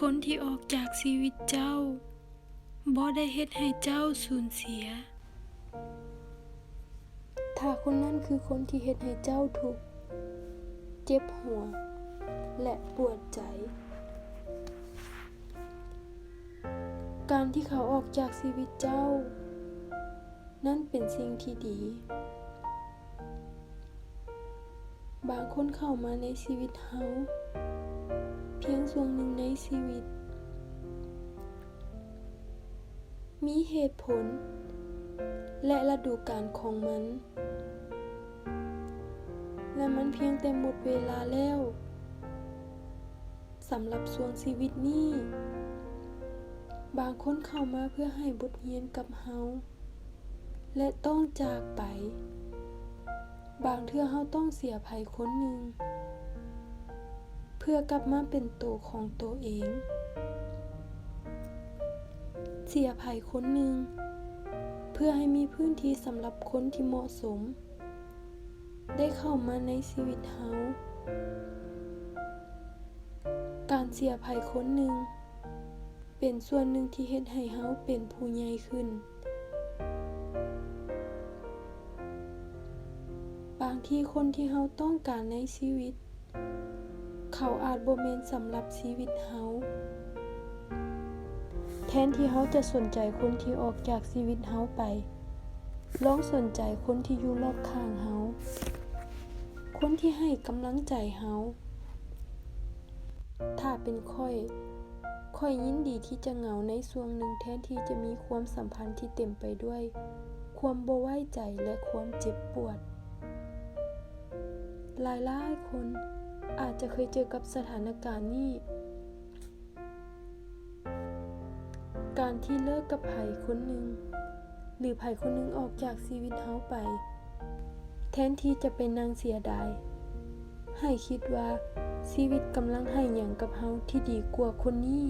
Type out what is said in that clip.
คนที่ออกจากชีวิตเจ้าบ่ได้เฮ็ดให้เจ้าสูญเสียถ้าคนนั้นคือคนที่เฮ็ดให้เจ้าทุกข์เจ็บหัวและปวดใจการที่เขาออกจากชีวิตเจ้านั่นเป็นสิ่งที่ดีบางคนเข้ามาในชีวิตเฮาเพียงช่วงหนึ่งในชีวิตมีเหตุผลและฤดูกาลของมันและมันเพียงแต่หมดเวลาแล้วสำหรับช่วงชีวิตนี้บางคนเข้ามาเพื่อให้บทเรียนกับเฮาและต้องจากไปบางเทื่อเฮาต้องเสียไผคนหนึ่งเพื่อกลับมาเป็นตัวของตัวเองเสียไผคนหนึ่งเพื่อให้มีพื้นที่สำหรับคนที่เหมาะสมได้เข้ามาในชีวิตเฮาการเสียไผคนหนึ่งเป็นส่วนหนึ่งที่เฮ็ดให้เฮาเป็นผู้ใหญ่ขึ้นบางทีคนที่เฮาต้องการในชีวิตเขาอาจบ่แม่นสำหรับชีวิตเฮาแทนที่เฮาจะสนใจคนที่ออกจากชีวิตเฮาไปลองสนใจคนที่อยู่รอบข้างเฮาคนที่ให้กำลังใจเฮาถ้าเป็นข้อยยินดีที่จะเหงาในช่วงหนึ่งแทนที่จะมีความสัมพันธ์ที่เต็มไปด้วยความบ่ไว้ใจและความเจ็บปวดหลายๆคนอาจจะเคยเจอกับสถานการณ์นี้การที่เลิกกับไผคนหนึ่งหรือไผคนหนึ่งออกจากชีวิตเฮาไปแทนที่จะเป็นนางเสียดายให้คิดว่าชีวิตกำลังให้หยังกับเฮาที่ดีกว่าคนนี้